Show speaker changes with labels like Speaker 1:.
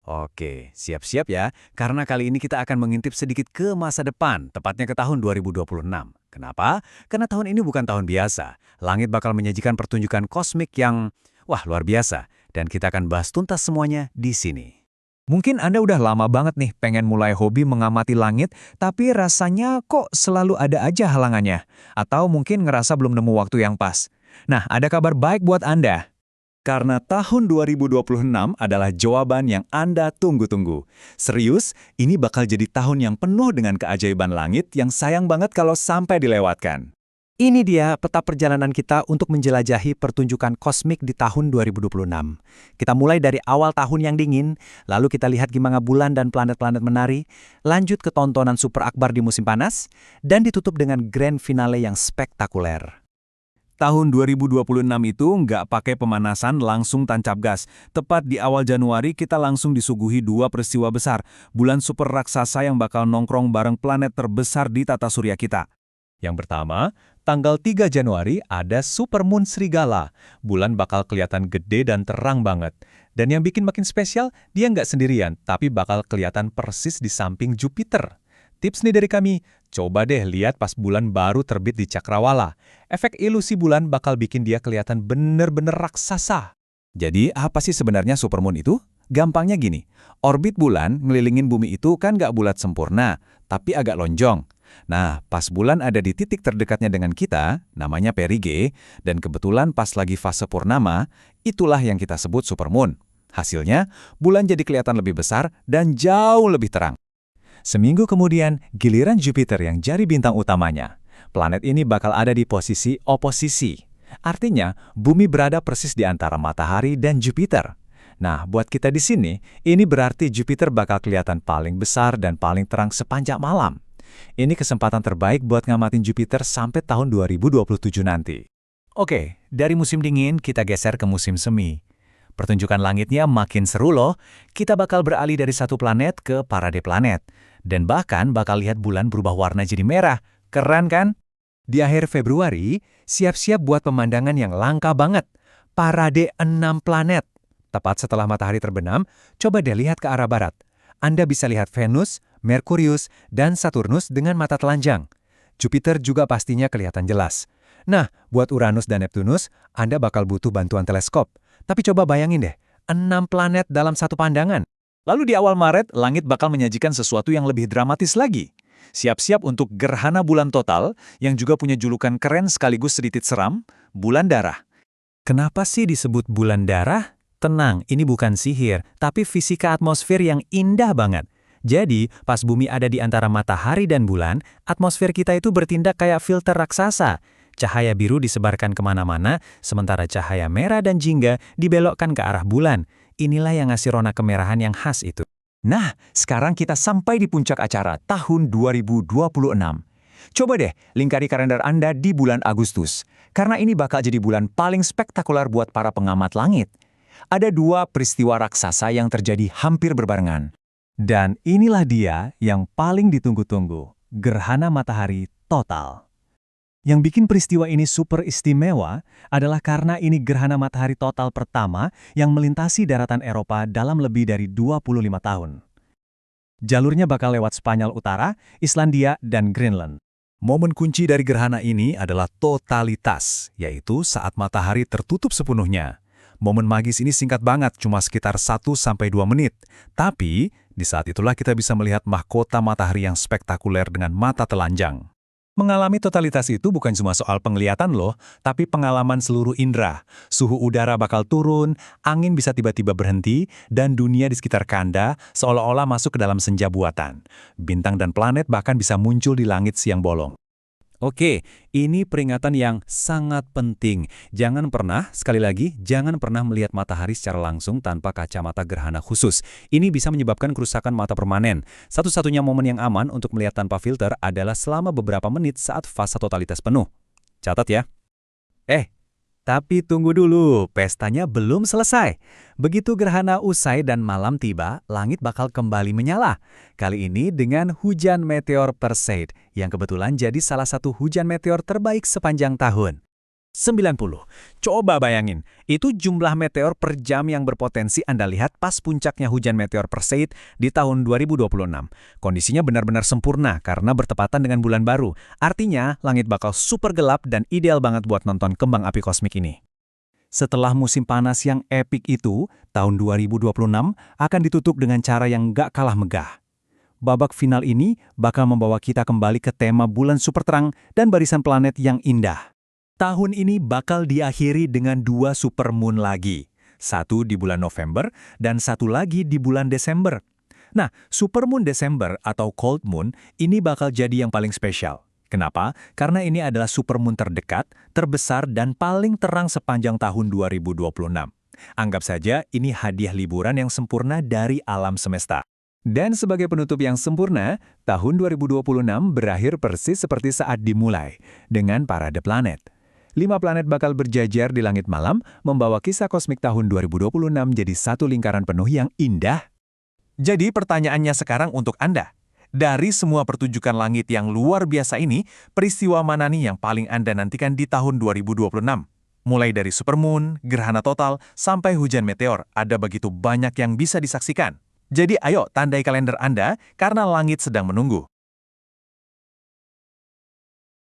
Speaker 1: Oke, siap-siap ya, karena kali ini kita akan mengintip sedikit ke masa depan, tepatnya ke tahun 2026. Kenapa? Karena tahun ini bukan tahun biasa. Langit bakal menyajikan pertunjukan kosmik yang, wah, luar biasa. Dan kita akan bahas tuntas semuanya di sini.
Speaker 2: Mungkin Anda udah lama banget nih pengen mulai hobi mengamati langit, tapi rasanya kok selalu ada aja halangannya. Atau mungkin ngerasa belum nemu waktu yang pas. Nah, ada kabar baik buat Anda.
Speaker 1: Karena tahun 2026 adalah jawaban yang Anda tunggu-tunggu. Serius, ini bakal jadi tahun yang penuh dengan keajaiban langit yang sayang banget kalau sampai dilewatkan. Ini dia peta perjalanan kita untuk menjelajahi pertunjukan kosmik di tahun 2026. Kita mulai dari awal tahun yang dingin, lalu kita lihat gimana bulan dan planet-planet menari, lanjut ke tontonan super akbar di musim panas, dan ditutup dengan grand finale yang spektakuler. Tahun 2026 itu nggak pakai pemanasan, langsung tancap gas. Tepat di awal Januari kita langsung disuguhi dua peristiwa besar. Bulan super raksasa yang bakal nongkrong bareng planet terbesar di tata surya kita. Yang pertama, tanggal 3 Januari ada supermoon Serigala. Bulan bakal kelihatan gede dan terang banget. Dan yang bikin makin spesial, dia nggak sendirian, tapi bakal kelihatan persis di samping Jupiter. Tips nih dari kami, coba deh lihat pas bulan baru terbit di Cakrawala. Efek ilusi bulan bakal bikin dia kelihatan bener-bener raksasa. Jadi apa sih sebenarnya supermoon itu? Gampangnya gini, orbit bulan ngelilingin bumi itu kan nggak bulat sempurna, tapi agak lonjong. Nah, pas bulan ada di titik terdekatnya dengan kita, namanya perigee, dan kebetulan pas lagi fase purnama, itulah yang kita sebut supermoon. Hasilnya, bulan jadi kelihatan lebih besar dan jauh lebih terang. Seminggu kemudian, giliran Jupiter yang jadi bintang utamanya. Planet ini bakal ada di posisi oposisi. Artinya, bumi berada persis di antara matahari dan Jupiter. Nah, buat kita di sini, ini berarti Jupiter bakal kelihatan paling besar dan paling terang sepanjang malam. Ini kesempatan terbaik buat ngamatin Jupiter sampai tahun 2027 nanti. Oke, dari musim dingin kita geser ke musim semi. Pertunjukan langitnya makin seru loh. Kita bakal beralih dari satu planet ke parade planet. Dan bahkan bakal lihat bulan berubah warna jadi merah. Keren kan? Di akhir Februari, siap-siap buat pemandangan yang langka banget. Parade 6 planet. Tepat setelah matahari terbenam, coba deh lihat ke arah barat. Anda bisa lihat Venus, Merkurius, dan Saturnus dengan mata telanjang. Jupiter juga pastinya kelihatan jelas. Nah, buat Uranus dan Neptunus, Anda bakal butuh bantuan teleskop. Tapi coba bayangin deh, 6 planet dalam satu pandangan. Lalu di awal Maret, langit bakal menyajikan sesuatu yang lebih dramatis lagi. Siap-siap untuk gerhana bulan total, yang juga punya julukan keren sekaligus sedikit seram, bulan darah. Kenapa sih disebut bulan darah? Tenang, ini bukan sihir, tapi fisika atmosfer yang indah banget. Jadi, pas bumi ada di antara matahari dan bulan, atmosfer kita itu bertindak kayak filter raksasa. Cahaya biru disebarkan kemana-mana, sementara cahaya merah dan jingga dibelokkan ke arah bulan. Inilah yang ngasih rona kemerahan yang khas itu. Nah, sekarang kita sampai di puncak acara tahun 2026. Coba deh lingkari kalender Anda di bulan Agustus, karena ini bakal jadi bulan paling spektakuler buat para pengamat langit. Ada dua peristiwa raksasa yang terjadi hampir berbarengan. Dan inilah dia yang paling ditunggu-tunggu, gerhana matahari total. Yang bikin peristiwa ini super istimewa adalah karena ini gerhana matahari total pertama yang melintasi daratan Eropa dalam lebih dari 25 tahun. Jalurnya bakal lewat Spanyol Utara, Islandia, dan Greenland. Momen kunci dari gerhana ini adalah totalitas, yaitu saat matahari tertutup sepenuhnya. Momen magis ini singkat banget, cuma sekitar 1-2 menit. Tapi, di saat itulah kita bisa melihat mahkota matahari yang spektakuler dengan mata telanjang. Mengalami totalitas itu bukan cuma soal penglihatan loh, tapi pengalaman seluruh indera. Suhu udara bakal turun, angin bisa tiba-tiba berhenti, dan dunia di sekitar Anda seolah-olah masuk ke dalam senja buatan. Bintang dan planet bahkan bisa muncul di langit siang bolong. Oke, ini peringatan yang sangat penting. Jangan pernah, sekali lagi, jangan pernah melihat matahari secara langsung tanpa kacamata gerhana khusus. Ini bisa menyebabkan kerusakan mata permanen. Satu-satunya momen yang aman untuk melihat tanpa filter adalah selama beberapa menit saat fase totalitas penuh. Catat ya. Tapi tunggu dulu, pestanya belum selesai. Begitu gerhana usai dan malam tiba, langit bakal kembali menyala. Kali ini dengan hujan meteor Perseid, yang kebetulan jadi salah satu hujan meteor terbaik sepanjang tahun.
Speaker 2: 90. Coba bayangin, itu jumlah meteor per jam yang berpotensi Anda lihat pas puncaknya hujan meteor Perseid di tahun 2026. Kondisinya benar-benar sempurna karena bertepatan dengan bulan baru. Artinya, langit bakal super gelap dan ideal banget buat nonton kembang api kosmik ini.
Speaker 1: Setelah musim panas yang epik itu, tahun 2026 akan ditutup dengan cara yang gak kalah megah. Babak final ini bakal membawa kita kembali ke tema bulan super terang dan barisan planet yang indah. Tahun ini bakal diakhiri dengan 2 supermoon lagi. Satu di bulan November dan satu lagi di bulan Desember. Nah, supermoon Desember atau cold moon ini bakal jadi yang paling spesial. Kenapa? Karena ini adalah supermoon terdekat, terbesar, dan paling terang sepanjang tahun 2026. Anggap saja ini hadiah liburan yang sempurna dari alam semesta. Dan sebagai penutup yang sempurna, tahun 2026 berakhir persis seperti saat dimulai, dengan parade planet. 5 planet bakal berjajar di langit malam, membawa kisah kosmik tahun 2026 jadi satu lingkaran penuh yang indah. Jadi pertanyaannya sekarang untuk Anda. Dari semua pertunjukan langit yang luar biasa ini, peristiwa mana nih yang paling Anda nantikan di tahun 2026? Mulai dari supermoon, gerhana total, sampai hujan meteor, ada begitu banyak yang bisa disaksikan. Jadi ayo tandai kalender Anda karena langit sedang menunggu.